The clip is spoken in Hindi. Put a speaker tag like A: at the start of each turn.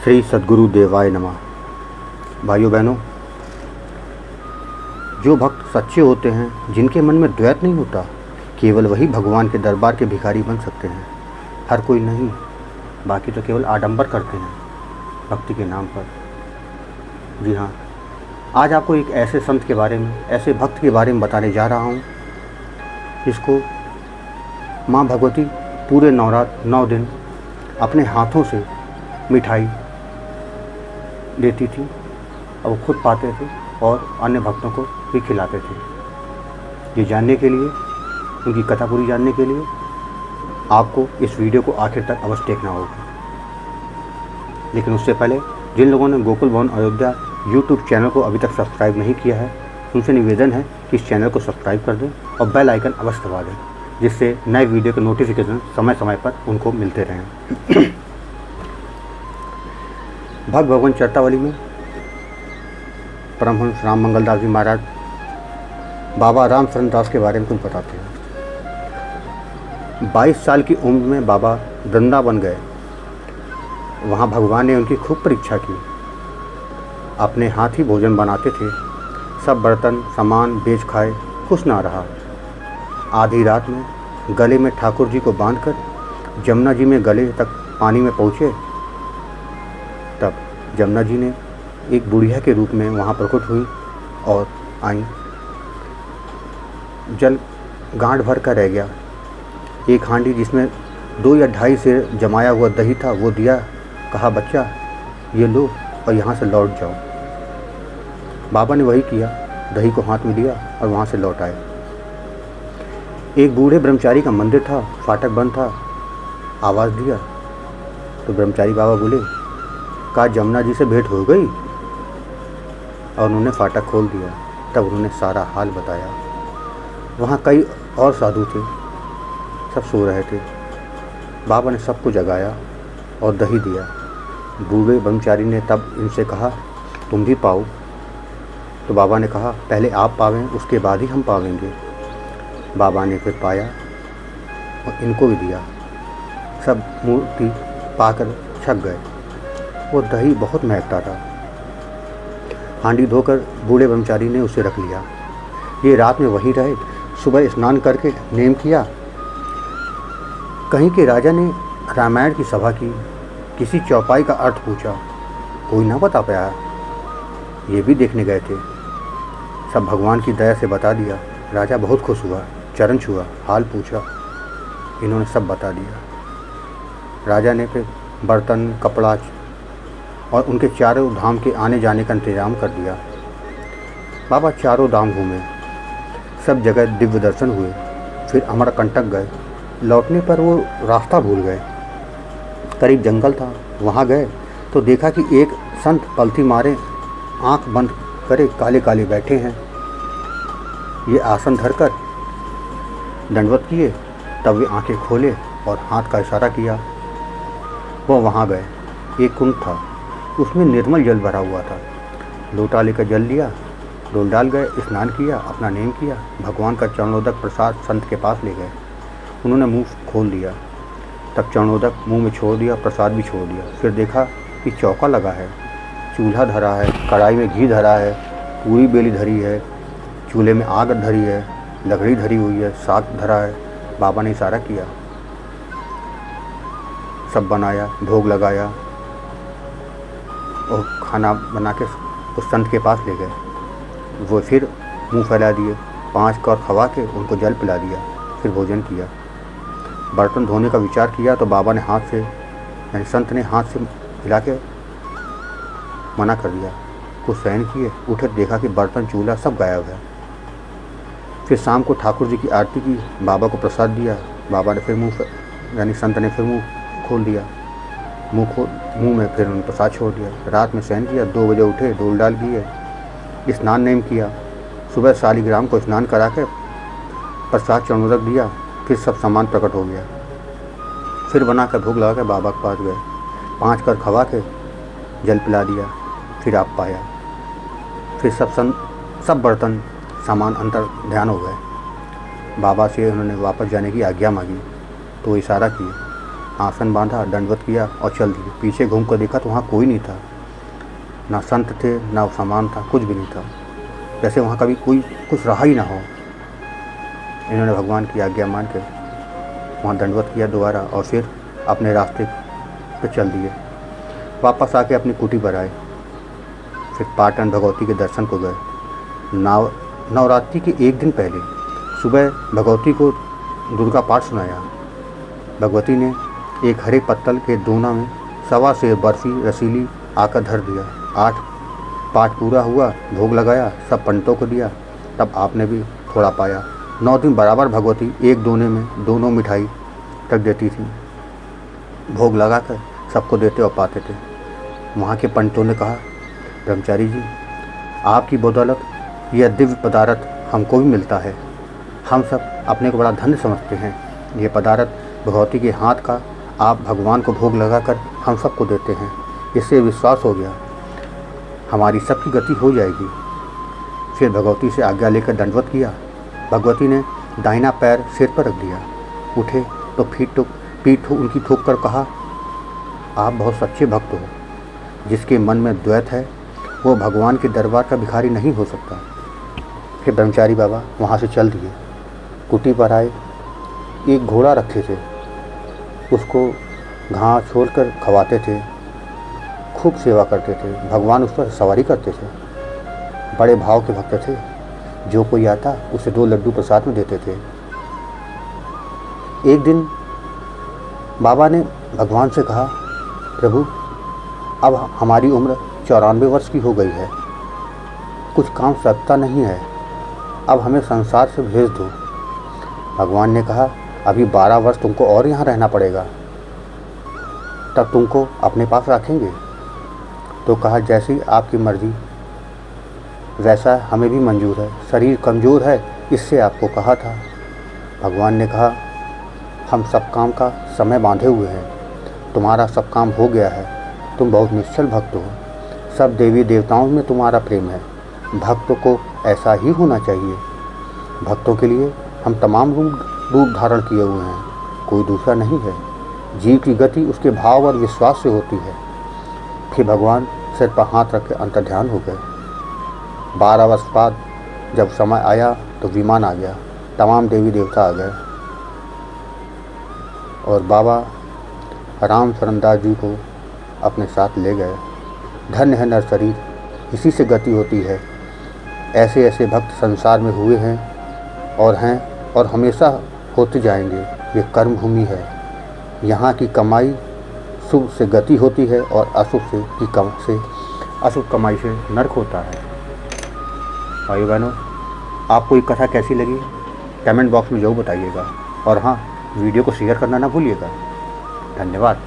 A: श्री सद्गुरु देवाय नमः। भाइयों बहनों, जो भक्त सच्चे होते हैं, जिनके मन में द्वैत नहीं होता, केवल वही भगवान के दरबार के भिखारी बन सकते हैं। हर कोई नहीं, बाकी तो केवल आडंबर करते हैं भक्ति के नाम पर। जी हाँ, आज आपको एक ऐसे संत के बारे में, ऐसे भक्त के बारे में बताने जा रहा हूँ जिसको माँ भगवती पूरे 9 दिन अपने हाथों से मिठाई देती थी और वो खुद पाते थे और अन्य भक्तों को भी खिलाते थे। ये जानने के लिए, उनकी कथा पूरी जानने के लिए आपको इस वीडियो को आखिर तक अवश्य देखना होगा। लेकिन उससे पहले जिन लोगों ने गोकुल भवन अयोध्या यूट्यूब चैनल को अभी तक सब्सक्राइब नहीं किया है, उनसे निवेदन है कि इस चैनल को सब्सक्राइब कर दें और बेल आइकन अवश्य दबा दें, जिससे नए वीडियो के नोटिफिकेशन समय समय पर उनको मिलते रहें। भक्त भगवान चरतावली में परमहंस राम मंगल दास जी महाराज बाबा राम शरण दास के बारे में कुछ बताते हैं। 22 साल की उम्र में बाबा वृंदावन गए। वहाँ भगवान ने उनकी खूब परीक्षा की। अपने हाथ ही भोजन बनाते थे। सब बर्तन सामान बेच खाए, खुश ना रहा। आधी रात में गले में ठाकुर जी को बांधकर जमुना जी में गले तक पानी में पहुँचे। तब जमुना जी ने एक बुढ़िया के रूप में वहाँ प्रकट हुई और आई। जल गांठ भर कर रह गया। एक हांडी जिसमें 2 या 2.5 सेर जमाया हुआ दही था वो दिया। कहा, बच्चा ये लो और यहाँ से लौट जाओ। बाबा ने वही किया, दही को हाथ में लिया और वहाँ से लौट आए। एक बूढ़े ब्रह्मचारी का मंदिर था, फाटक बंद था। आवाज़ दिया तो ब्रह्मचारी बाबा बोले, कहा जमुना जी से भेंट हो गई? और उन्होंने फाटक खोल दिया। तब उन्होंने सारा हाल बताया। वहाँ कई और साधु थे, सब सो रहे थे। बाबा ने सबको जगाया और दही दिया। बूढ़े ब्रह्मचारी ने तब इनसे कहा, तुम भी पाओ। तो बाबा ने कहा, पहले आप पावें, उसके बाद ही हम पावेंगे। बाबा ने फिर पाया और इनको भी दिया। सब मूर्ति पाकर छक गए। वो दही बहुत महकता था। हांडी धोकर बूढ़े ब्रह्मचारी ने उसे रख लिया। ये रात में वहीं रहे। सुबह स्नान करके नेम किया। कहीं के राजा ने रामायण की सभा की। किसी चौपाई का अर्थ पूछा, कोई ना बता पाया। ये भी देखने गए थे। सब भगवान की दया से बता दिया। राजा बहुत खुश हुआ, चरण छुआ, हाल पूछा। इन्होंने सब बता दिया। राजा ने फिर बर्तन, कपड़ा और उनके चारों धाम के आने जाने का इंतजाम कर दिया। बाबा चारों धाम घूमे। सब जगह दिव्य दर्शन हुए। फिर अमरकंटक गए। लौटने पर वो रास्ता भूल गए। करीब जंगल था, वहाँ गए तो देखा कि एक संत पलथी मारे, आंख बंद करे, काले काले बैठे हैं। ये आसन धरकर दंडवत किए। तब वे आंखें खोले और हाथ का इशारा किया। वो वहाँ गए। एक कुंड था, उसमें निर्मल जल भरा हुआ था। लोटा लेकर जल लिया, डोल डाल गए, स्नान किया, अपना नेम किया। भगवान का चरणोदक प्रसाद संत के पास ले गए। उन्होंने मुंह खोल दिया। तब चरणोदक मुंह में छोड़ दिया, प्रसाद भी छोड़ दिया। फिर देखा कि चौका लगा है, चूल्हा धरा है, कढ़ाई में घी धरा है, पूरी बेली धरी है, चूल्हे में आग धरी है, लकड़ी धरी हुई है, साग धरा है। बाबा ने इशारा किया। सब बनाया, भोग लगाया और खाना बना के उस संत के पास ले गए। वो फिर मुंह फैला दिए। 5 कौर खवा के उनको जल पिला दिया। फिर भोजन किया। बर्तन धोने का विचार किया तो बाबा ने हाथ से, यानी संत ने हाथ से हिला के मना कर दिया। कुछ सहन किए, उठे, देखा कि बर्तन, चूल्हा सब गायब है। फिर शाम को ठाकुर जी की आरती की, बाबा को प्रसाद दिया। बाबा ने फिर यानी संत ने फिर मुँह खोल दिया। मुंह में फिर उन्होंने प्रसाद छोड़ दिया। रात में सहन किया। 2 बजे उठे, डोल डाल किए, स्नान नेम किया। सुबह शालिग्राम को स्नान करा के प्रसाद चरणोदक दिया। फिर सब सामान प्रकट हो गया। फिर बना कर भोग लगा के बाबा के पास गए। 5 कर खवा के जल पिला दिया। फिर आप पाया। फिर सब बर्तन सामान अंतर ध्यान हो गए। बाबा से उन्होंने वापस जाने की आज्ञा मांगी तो इशारा किए। आसन बांधा, दंडवत किया और चल दिए। पीछे घूम कर देखा तो वहाँ कोई नहीं था, ना संत थे ना सामान था, कुछ भी नहीं था, जैसे वहाँ कभी कोई कुछ रहा ही ना हो। इन्होंने भगवान की आज्ञा मान कर वहाँ दंडवत किया दोबारा और फिर अपने रास्ते पे चल दिए। वापस आके अपनी कुटी पर आए, फिर पाटन भगवती के दर्शन को गए। नवरात्रि के एक दिन पहले सुबह भगवती को दुर्गा पाठ सुनाया। भगवती ने एक हरे पत्तल के दोना में 1.25 सेर बर्फ़ी रसीली आकर धर दिया। 8 पाठ पूरा हुआ, भोग लगाया, सब पंडितों को दिया, तब आपने भी थोड़ा पाया। 9 दिन बराबर भगवती एक दोने में दोनों मिठाई रख देती थी, भोग लगाकर सबको देते और पाते थे। वहाँ के पंडितों ने कहा, ब्रह्मचारी जी, आपकी बदौलत यह दिव्य पदार्थ हमको भी मिलता है। हम सब अपने को बड़ा धन्य समझते हैं। यह पदार्थ भगवती के हाथ का आप भगवान को भोग लगाकर हम सबको देते हैं। इससे विश्वास हो गया हमारी सबकी गति हो जाएगी। फिर भगवती से आज्ञा लेकर दंडवत किया। भगवती ने दाहिना पैर सिर पर रख दिया। उठे तो पीठ उनकी ठोक कर कहा, आप बहुत सच्चे भक्त हो। जिसके मन में द्वैत है वो भगवान के दरबार का भिखारी नहीं हो सकता। फिर ब्रह्मचारी बाबा वहाँ से चल दिए। कुटी पर आए, एक घोड़ा रखे थे, उसको घास छोड़कर खवाते थे, खूब सेवा करते थे। भगवान उस पर सवारी करते थे। बड़े भाव के भक्त थे। जो कोई आता उसे 2 लड्डू प्रसाद में देते थे। एक दिन बाबा ने भगवान से कहा, प्रभु, अब हमारी उम्र 94 वर्ष की हो गई है, कुछ काम सकता नहीं है, अब हमें संसार से भेज दो। भगवान ने कहा, अभी 12 वर्ष तुमको और यहाँ रहना पड़ेगा, तब तुमको अपने पास रखेंगे। तो कहा, जैसी आपकी मर्जी, वैसा हमें भी मंजूर है। शरीर कमज़ोर है, इससे आपको कहा था। भगवान ने कहा, हम सब काम का समय बांधे हुए हैं, तुम्हारा सब काम हो गया है, तुम बहुत निश्चल भक्त हो, सब देवी देवताओं में तुम्हारा प्रेम है। भक्त को ऐसा ही होना चाहिए। भक्तों के लिए हम तमाम रूप धारण किए हुए हैं, कोई दूसरा नहीं है। जीव की गति उसके भाव और विश्वास से होती है। फिर भगवान सिर पर हाथ रख के अंतर्ध्यान हो गए। 12 वर्ष बाद जब समय आया तो विमान आ गया, तमाम देवी देवता आ गए और बाबा राम शरणदास जी को अपने साथ ले गए। धन्य है नर शरीर, इसी से गति होती है। ऐसे ऐसे भक्त संसार में हुए हैं और हमेशा होते जाएंगे। ये कर्म भूमि है, यहाँ की कमाई शुभ से गति होती है और अशुभ कमाई से नरक होता है। भाई बहनों, आपको ये कथा कैसी लगी कमेंट बॉक्स में ज़रूर बताइएगा और हाँ, वीडियो को शेयर करना ना भूलिएगा। धन्यवाद।